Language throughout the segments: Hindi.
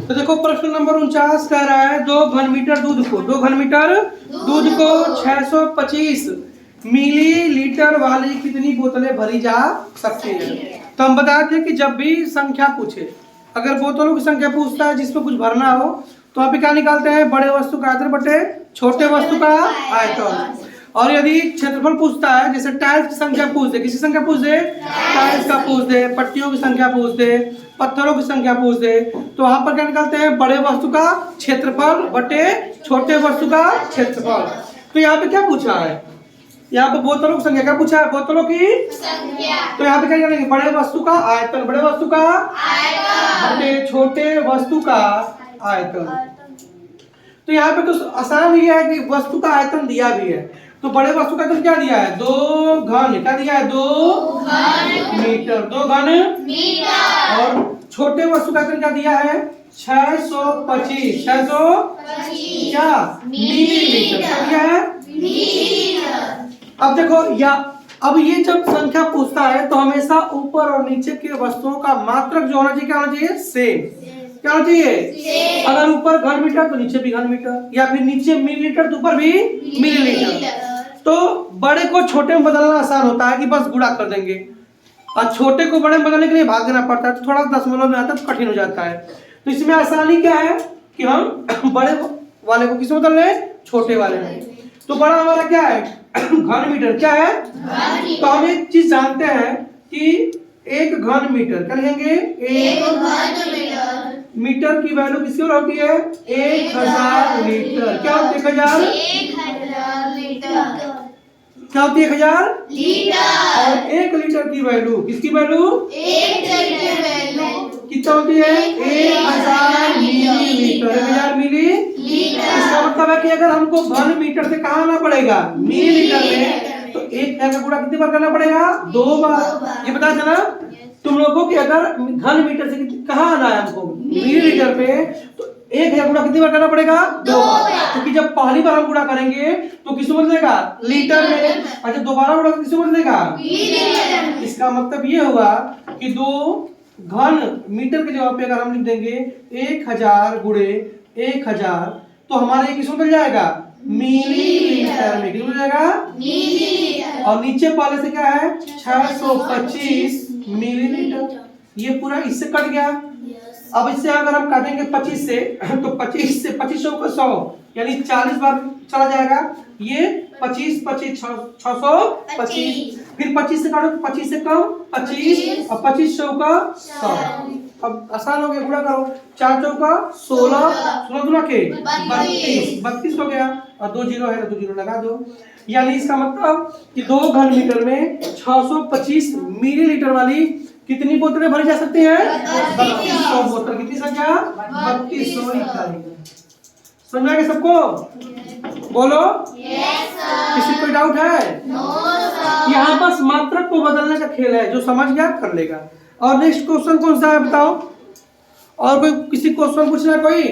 तो देखो प्रश्न नंबर 49 कह रहा है 2 घन मीटर दूध को 625 मिलीलीटर वाली कितनी बोतलें भरी जा सकती है। तो हम बता दें कि जब भी संख्या पूछे, अगर बोतलों की संख्या पूछता है जिसमें कुछ भरना हो, तो आप क्या निकालते हैं, बड़े वस्तु का आयतन बटे छोटे वस्तु का आयतन। और यदि क्षेत्रफल पूछता है, जैसे टाइल्स की संख्या पूछ दे, किसी संख्या पूछ दे, टाइल्स का पूछ दे, पट्टियों की संख्या पूछ दे, पत्थरों की संख्या पूछ दे, तो वहां पर क्या निकालते हैं, बड़े वस्तु का क्षेत्रफल बटे छोटे वस्तु का क्षेत्रफल। तो यहाँ पे क्या पूछा है, यहाँ पे बोतलों की संख्या क्या पूछा है, बोतलों की संख्या। तो यहाँ पे क्या करेंगे, बड़े वस्तु का आयतन, बड़े वस्तु का आयतन बटे छोटे वस्तु का आयतन। तो यहाँ पे तो आसान ही है कि वस्तु का आयतन दिया भी है, तो बड़े वस्तु का आयतन क्या दिया है, 2 घन, क्या दिया है, 2 घन मीटर, 2 घन मीटर। और छोटे वस्तु का आयतन क्या दिया है, 625 क्या मिलीलीटर, क्या दिया है मिलीलीटर। अब देखो अब ये जब संख्या पूछता है तो हमेशा ऊपर और नीचे के वस्तुओं का मात्रक जो होना चाहिए, क्या होना चाहिए, सेम। क्या होना चाहिए, अगर ऊपर घन मीटर तो नीचे भी घन मीटर, या फिर नीचे मिलीलीटर तो ऊपर भी मिलीलीटर। तो बड़े को छोटे में बदलना आसान होता है कि बस गुणा कर देंगे, और छोटे को बड़े में बदलने के लिए भाग देना पड़ता है, तो थोड़ा दशमलव में आता है तो कठिन हो जाता है। तो इसमें आसानी क्या है कि हम बड़े वाले को किसमें बदल रहे, छोटे वाले में। तो बड़ा हमारा क्या है, घन मीटर, क्या है, तो हम एक चीज जानते हैं कि 1 घन मीटर, क्या लिखेंगे, 1 घन मीटर की वैल्यू किसकी होती है, 1000 लीटर। क्या होती है, 1000 लीटर, क्या होती है, 1000 लीटर। और 1 लीटर की वैल्यू, किसकी वैल्यू, 1 लीटर वैल्यू कितना होती है, 1000 मिलीलीटर, 1000 मिलीलीटर। इसका मतलब है कि अगर हमको घन मीटर से कहाँ आना पड़ेगा, मिलीलीटर में, तो 1 का गुणा कितनी बार करना पड़ेगा, 2 बार। ये पता चला तुम लोगों की, अगर घन मीटर से कहाँ आना है हमको, मिलीलीटर पे, तो 1 का गुणा कितनी बार करना पड़ेगा, 2 बार। क्योंकि जब पहली बार हम गुणा करेंगे तो किसमें बदलेगा, लीटर में, अच्छा दोबारा गुणा किसमें बदलेगा, मिलीलीटर। इसका मतलब ये हुआ कि 2 घन मीटर के जवाब पे अगर हम लिख देंगे 1000 गुणे 1000, तो हमारे किसमें बदल जाएगा, मिलीलीटर में, किसमें बदल जाएगा, मिलीलीटर। और नीचे वाले से क्या है, 625 मिलीलीटर। ये पूरा इससे कट गया। अब इससे अगर हम काटेंगे 25 से, तो 25 से 25 का 100, यानी 40 बार चला जाएगा। ये 25 25 625, फिर 25 से काटो, 25 से कम 25, और 25 का 100। अब आसान हो गया, गुणा करो, 4 चौका 16, 16 दूना के 32 हो गया, और 2 जीरो है तो 2 जीरो लगा दो। यानी इसका मतलब कि 2 घन मीटर में 625 मिलीलीटर वाली कितनी बोतलें भरी जा सकती हैं, 3200 बोतल। कितनी संख्या, 3200 इकाई। समझ में आ गया सबको, बोलो यस सर। किसी कोई डाउट है, नो सर। यहाँ बस मात्रक को बदलने का खेल है, जो समझ गया कर लेगा। और नेक्स्ट क्वेश्चन कौन सा है बताओ, और कोई किसी क्वेश्चन पूछना, कोई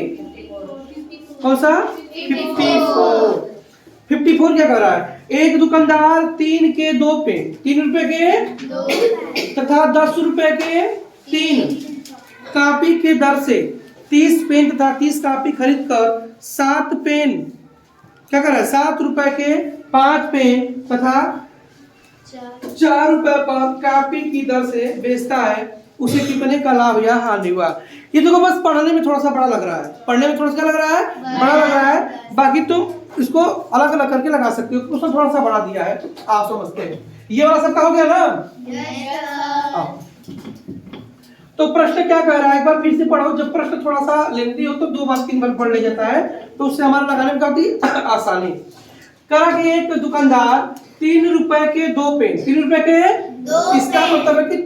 कौन सा, 54 क्या कर रहा है, एक दुकानदार 3 के 2 पेन, 3 रुपए के तथा 10 रुपए के 3 कॉपी के दर से 30 पेन तथा 30 कॉपी खरीद कर 7 पेन, क्या कर रहा है, 7 रुपए के 5 पेन तथा 4 रुपए पर कॉपी की दर से बेचता है, उसे कितने का लाभ या हानि हुआ। ये देखो बस पढ़ने में थोड़ा सा बड़ा लग रहा है, पढ़ने में थोड़ा सा लग रहा है, बड़ा लग रहा है, बाकी तुम इसको अलग अलग करके लगा सकते हो, उसमें थोड़ा सा बड़ा दिया है, आप समझते हैं। ये वाला सबका हो गया ना। तो प्रश्न क्या कह रहा है, एक बार फिर से पढ़ो। जब प्रश्न थोड़ा सा लेंथी हो तो 2 बार 3 बार पढ़ ले जाता है, तो उससे हमारा लगाने में काफी आसानी। कहा कि एक दुकानदार 3 रुपए के 2 पेन, 3 रुपए के 2, इसका मतलब है कि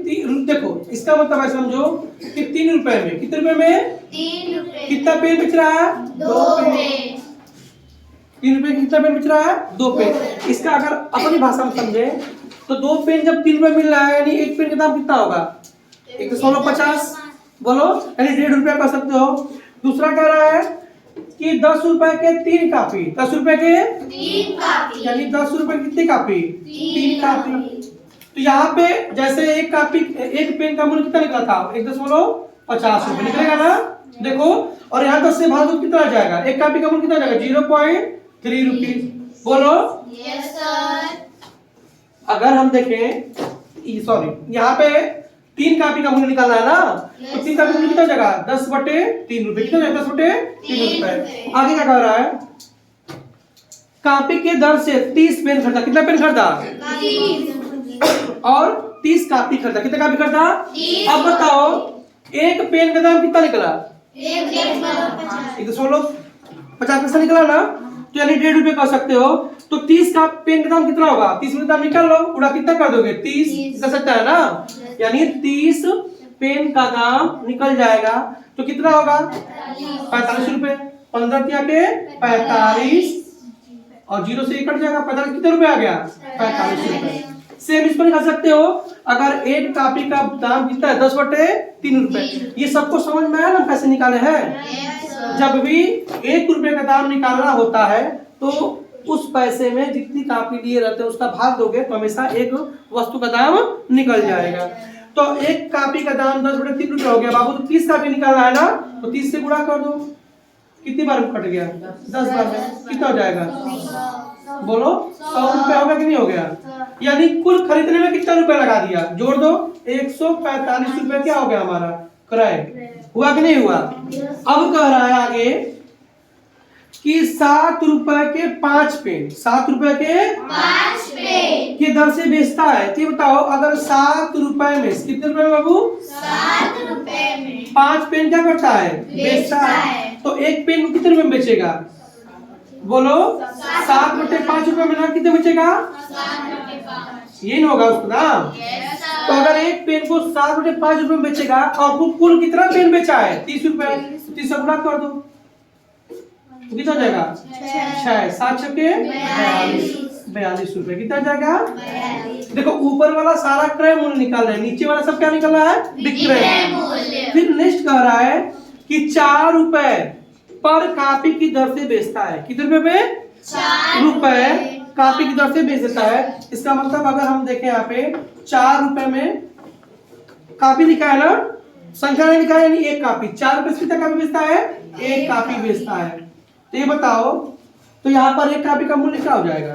देखो इसका मतलब है, समझो कि 3 रुपए में, कितने रुपए में, 3 रुपए, कितना पेन बेच रहा है, 2 पेन। 3 रुपए कितना पेन बेच रहा है, 2 पेन। इसका अगर अपनी भाषा में समझे तो 2 पेन जब 3 रुपए मिल रहा है, यानी 1 पेन का दाम कितना होगा, 150, बोलो, यानी 1.5 रुपया कर सकते हो। दूसरा कह रहा है कि 10 रुपए के 3 कॉपी, 10 रुपए के 3 कॉपी, यानी 10 रुपए कितनी कॉपी, 3 कॉपी। तो यहाँ पे जैसे एक कॉपी, एक पेन का मूल्य कितना निकला था, 1.5 50 रुपए निकलेगा ना। देखो, और यहाँ 10 से भाग दो कितना आ जाएगा, एक कापी का मूल्य कितना आ जाएगा 0.3 रुपीज। बोलो यस सर। अगर हम देखें, सॉरी यहाँ पे 3 कापी का मूल्य निकालना है ना, तो 3 कापी का मूल्य कितना जाएगा 10/3 रुपए। कितना जाएगा 10/3 रुपए। आगे क्या कह रहा है, कापी के दर से 30 पेन खरीदा। कितना पेन खरीदा, और 30 कापी खरीदा। कितना कापी खरीदा। अब बताओ एक पेन का दाम कितना निकला, इधर सोलो 50 पैसा निकला ना, तो यानी 1.5 रुपए कह सकते हो। तो 30 का पेन का दाम कितना होगा, 30 में दाम निकाल लो, उड़ा कितना कर दोगे 30 निकल सकता है ना, यानी 30 पेन का दाम निकल जाएगा। तो कितना होगा 45 रुपए। 15 के 45 और 0 से 1 कट जाएगा, 45 कितने रुपए आ गया 45 रुपए। सेम इसको निकाल सकते हो, अगर एक कापी का दाम कितना है 10/3 रुपए। ये सबको समझ में आया ना कैसे निकाले हैं। जब भी 1 रुपए का दाम निकालना होता है तो उस पैसे में जितनी कापी लिए रहते हैं उसका भाग दोगे तो हमेशा एक वस्तु का दाम निकल जाएगा। तो एक कापी का दाम 10/3 रुपए हो गया बाबू, तो 30 कापी निकालना है ना, तो 30 से गुणा कर दो। कितनी बार कट गया 10 बार में, कितना हो जाएगा बोलो 100 रुपए होगा कि नहीं हो गया। यानी कुल खरीदने में कितना रुपए लगा दिया, जोड़ दो 145 रुपए क्या हो गया हमारा क्रय। हुआ कि नहीं हुआ। अब कह रहा है आगे कि 7 रुपए के 5 पेन, 7 रुपए के 5 पेन के दर से बेचता है। तो बताओ अगर 7 रुपए में कितने रुपए में बाबू 7 रुपए में 5 पेन क्या करता है बेचता है। तो एक पेन को कितने रुपए में बेचेगा बोलो 7/5 रुपए में ना, कितने बेचेगा 7/5। ये नहीं होगा उसका दाम। तो अगर एक पेन को 7/5 रुपए में बेचेगा और कुल कितना पेन बेचा है 30 रुपए, 30 से गुणा कर दो तो कितना जाएगा 6, 7 छक्के 42 रुपए। कितना जाएगा। देखो ऊपर वाला सारा क्रय मूल्य निकाल रहे हैं, नीचे वाला सब क्या निकल रहा है विक्रय मूल्य। फिर नेक्स्ट कह रहा है कि 4 रुपए पर कापी की दर से बेचता है। कितने रुपए पे 4 रुपए कापी की दर से बेच देता है। इसका मतलब अगर हम देखें यहाँ पे 4 रुपए में कापी लिखा है ना, संख्या नहीं लिखा है, यानी एक कापी 4 रुपए से कितना कापी बेचता है एक कापी बेचता है। तो ये बताओ तो यहाँ पर एक कापी का मूल्य क्या हो जाएगा,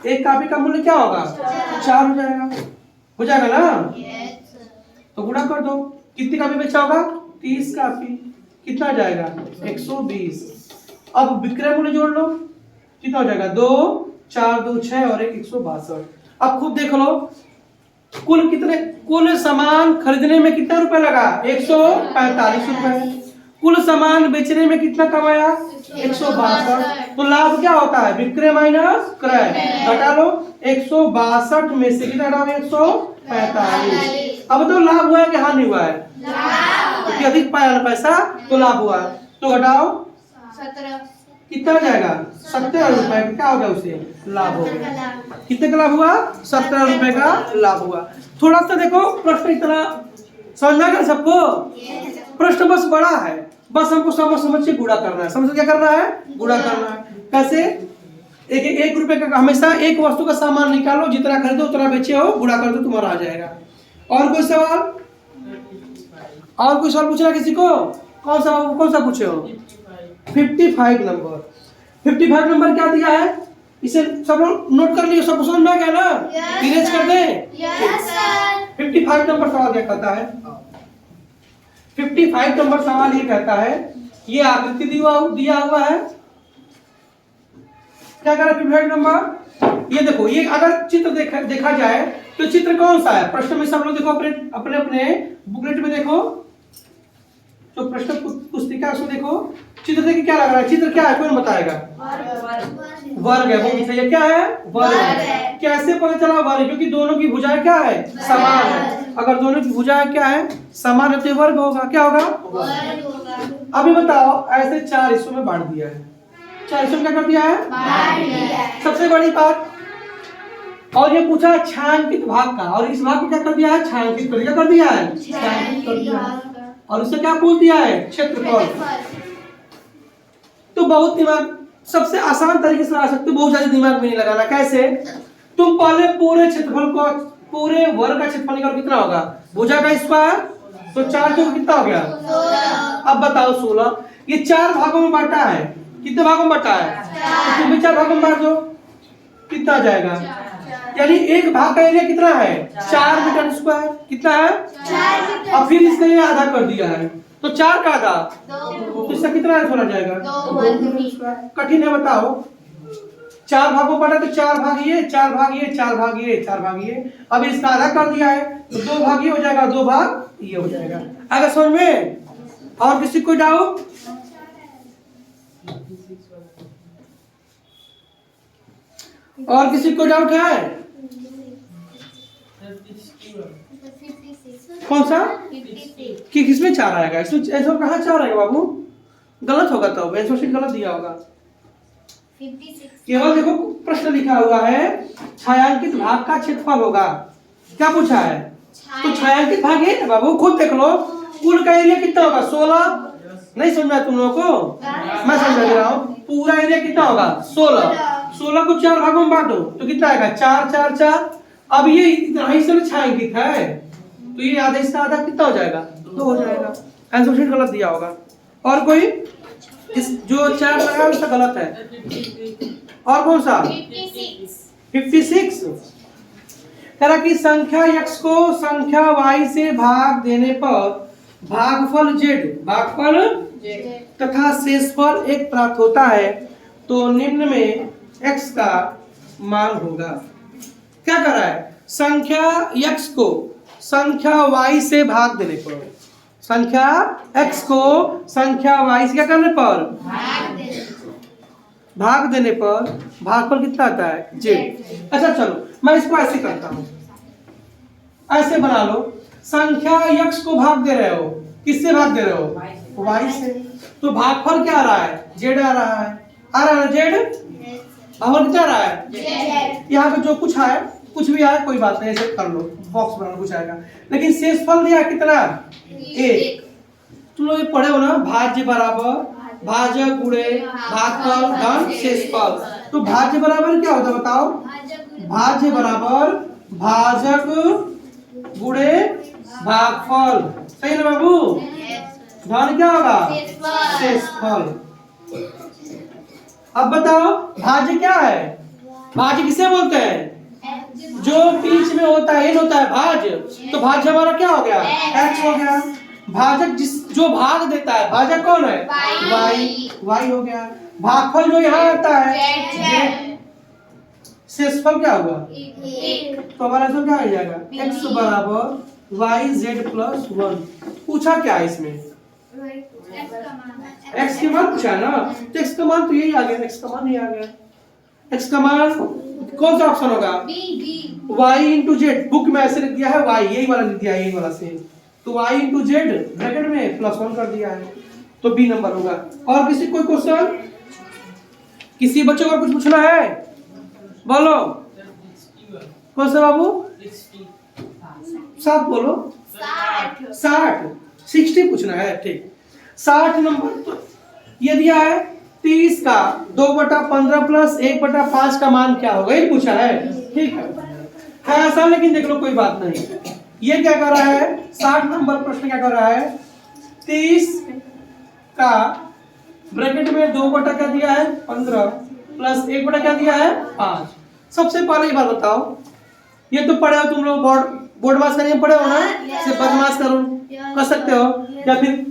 एक कापी का मूल्य क्या होगा 4 हो जाएगा। हो जाएगा ना, तो गुणा कर दो। कितनी कापी बेचा होगा 30 कापी, कितना जाएगा 120। अब विक्रय मूल्य जोड़ लो, कितना हो जाएगा 2, 4, 2, 6 और 1 162। अब खुद देख लो कुल कितने, कुल सामान खरीदने में कितना रुपए लगा 145 रुपए। कुल सामान बेचने में कितना कमाया 162। तो लाभ क्या होता है विक्रय माइनस क्रय, घटा लो 162 में से कितना घटाओगे 145। अब तो लाभ हुआ है कि हानि हुआ है, क्योंकि अधिक पाया ना पैसा तो लाभ हुआ। तो घटाओ 17 कितना जाएगा 17 रुपए का क्या हो गया उसे लाभ हो गया। कितने का लाभ हुआ 17 रुपए का लाभ हुआ। थोड़ा सा देखो प्रश्न इतना समझना है सबको, प्रश्न बस बड़ा है, बस हमको समझ के गुणा करना है। समझ क्या करना है गुणा करना है। कैसे 1 रुपए का हमेशा एक वस्तु का सामान निकालो, जितना खरीदो उतना बेचे हो, गुणा कर दो तुम्हारा आ जाएगा। और कोई सवाल, और कोई सवाल पूछना किसी को, कौन सा पूछे हो 55 नंबर। 55 नंबर क्या दिया है इसे सब लोग नोट कर लियो, सब समझ में आ गया ना, इरेज कर दे। 55 नंबर सवाल क्या कहता है, 55 नंबर सवाल ये कहता है, ये आकृति दिया हुआ है, क्या कह रहा है 55 नंबर, ये देखो ये अगर चित्र देखा जाए तो चित्र कौन सा है प्रश्न में सब लोग देखो अपने अपने बुकलेट में देखो, तो प्रश्न पुस्तिका उसमें देखो चित्र देख क्या लग रहा है, चित्र क्या है कौन बताएगा वर्ग है। वो है क्या है वर्ग है। कैसे पता चला वर्ग, क्योंकि दोनों की भुजाएं क्या है समान है। अगर दोनों की भुजाएं क्या है समान है तो वर्ग होगा, क्या होगा वर्ग होगा। अभी बताओ ऐसे 4 हिस्सों में बांट दिया है, 4 हिस्सों में क्या कर दिया है बांट दिया है। सबसे बड़ी बात, और ये पूछा छायांकित भाग का, और इस भाग को क्या कर दिया है छायांकित कर दिया है छायांकित कर दिया है, और इसे क्या पूछ दिया है क्षेत्रफल। तो बहुत दिमाग, सबसे आसान तरीके से लगा सकते हो, बहुत ज्यादा दिमाग में नहीं लगाना। कैसे, तुम पहले पूरे क्षेत्रफल को, पूरे वर्ग का क्षेत्रफल निकालो कितना होगा भुजा का स्क्वायर, तो 4 चौक कितना हो गया? 16 अब बताओ 16, ये 4 भागों में बांटा है। कितने भागों में बांटा है? तो तुम भी 4 भागों में बांट दो, कितना आ जाएगा? यानी एक भाग का एरिया कितना है? 4 मीटर स्क्वायर। कितना है? 4 मीटर। अब फिर इसने ये आधा कर दिया है, तो 4 का आधा, 2 तो इसका कितना आंसर आ जाएगा? 2 2 मीटर स्क्वायर। कठिन है बताओ। 4 भागों में बांटा तो 4 भाग ये, 4 भाग ये, 4 भाग ये, 4 भाग ये। अब इसका आधा कर दिया है तो 2 भाग ये हो जाएगा, 2 भाग ये हो जाएगा। आगे समझ में? और किसी को डाउट? और किसी को डाउट है? 56 कौन सा? 56 कि किसमें 4 आएगा? इसमें आंसर कहाँ 4 आएगा बाबू? गलत होगा, तब आंसर शीट गलत दिया होगा। 56 केवल देखो प्रश्न लिखा हुआ है छायांकित भाग का क्षेत्रफल होगा। क्या पूछा है? तो छायांकित भाग है ना बाबू, खुद देख लो। कुल का एरिया कितना होगा? 16। नहीं समझ में तुम लोगों को? मैं समझा दे रहा हूँ। पूरा एरिया कितना होगा? 16। 16 को 4 भागों में बांटो तो कितना आएगा? 4 4 4। अब ये इतना ही से छायांकित है तो ये आधा इसका आधा कितना हो जाएगा? 2 हो जाएगा। आंसर शीट गलत दिया होगा। और कोई? इस जो 4 लगा है उसका गलत है। और कौन सा? 56। कह रहा कि संख्या x को संख्या y से भाग देने पर भागफल z, भागफल तथा शेषफल 1 प्राप्त होता है, तो निम्न में x का मान होगा। क्या कर रहा है? संख्या x को संख्या y से भाग देने पर, संख्या x को संख्या y से क्या करने पर? भाग देने पर भागफल कितना आता है? z। अच्छा चलो मैं इसको ऐसे करता हूँ, ऐसे बना लो। संख्या x को भाग दे रहे हो, किससे भाग दे रहे हो? y से। तो भागफल क्या आ रहा है? z आ रहा है। आ रहा है z? भागफल कितना आ रहा है? यहाँ पे जो कुछ है, कुछ भी आए कोई बात नहीं, ऐसे कर लो, बॉक्स बना लो, कुछ आएगा। लेकिन शेषफल दिया कितना? 1। तुम लोग ये पढ़े हो ना, भाज्य बराबर भाजक गुणे भागफल धन शेषफल। तो भाज्य बराबर क्या होता है बताओ? भाज्य बराबर भाजक गुणे भागफल। सही ना बाबू? धन क्या होगा? शेषफल। अब बताओ भाज्य क्या है? भाज्य किसे बोलते हैं? जो बीच में होता है n होता है भाज्य। तो भाज्य हमारा क्या हो गया? x हो गया। भाजक जो भाग देता है, भाजक कौन है? y हो गया। भागफल जो यहाँ आता है z। शेषफल क्या होगा? तो हमारा आंसर क्या आ जाएगा? x बराबर y z प्लस 1। पूछा क्या है इसमें? x के मान पूछा है ना, तो x का मान तो यही आ गया, x का मान यही आ गया। x का मान कौन सा ऑप्शन होगा? y into Z. बुक में ऐसे लिख दिया है y, यही वाला लिख दिया है, यही वाला से। तो y इंटू जेड ब्रैकेट में प्लस 1 कर दिया है, तो बी नंबर होगा। और किसी कोई क्वेश्चन? किसी बच्चे को कुछ पूछना है? बोलो। कौन सा बाबू? 7 बोलो। 60 60 पूछना है, ठीक। 60 नंबर तो ये दिया है 30 का 2/15 प्लस 1/5 का मान क्या होगा, ये पूछा है। ठीक है आसान, लेकिन देख लो कोई बात नहीं। ये क्या कर रहा है? 60 नंबर प्रश्न क्या कर रहा है? 30 का ब्रैकेट में 2 क्या दिया है? 15 प्लस 1 क्या दिया है? 5। सबसे पहले ये बात बताओ, ये तो पढ़े हो तुम लोग, बोर्ड मास करने पढ़े हो ना, सिर्फ बदमाश करो कर सकते हो, या फिर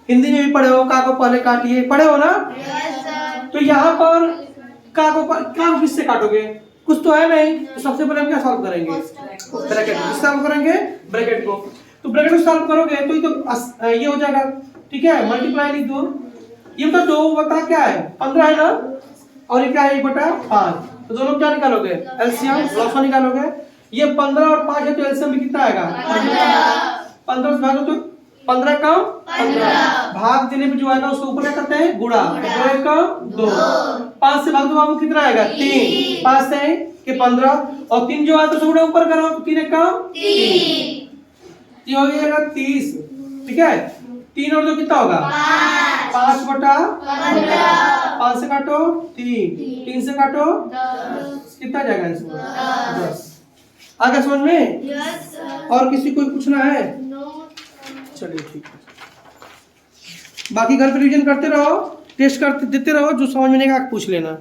हिंदी में भी पढ़े हो, का को पहले काटिए, पढ़े हो ना। तो यहाँ पर का को किससे काटोगे? कुछ तो है नहीं, तो सबसे पहले हम क्या सॉल्व करेंगे? ब्रैकेट को सॉल्व करेंगे, ब्रैकेट को। तो ब्रैकेट को सॉल्व करोगे तो ये हो जाएगा, ठीक है। मल्टीप्लाई लिख दो। ये तो 2 क्या है? 15 है ना, और ये क्या है? 1/5। तो दोनों क्या निकालोगे? एलसीएम लॉस निकालोगे। ये 15 और 5 है तो एलसीएम भी कितना आएगा? 15 से भागो तो 15 का 15 भाग देने पे जो आएगा उसको ऊपर क्या करते हैं? गुणा। 2 का 2। 5 से भाग दो बाबू, कितना आएगा? 3। 5 से के 15 और 3 जो आता है उसको गुणा ऊपर करो, 3 का 3। ये हो जाएगा 30, ठीक है। 3 और 2 कितना होगा? 5/15। 5 से काटो 3, 3 से काटो कितना जाएगा आंसर? 10। आगे समझ में? और किसी को पूछना है? चलिए ठीक है, बाकी घर पे रिवीजन करते रहो, टेस्ट करते देते रहो, जो समझ में नहीं आएगा पूछ लेना।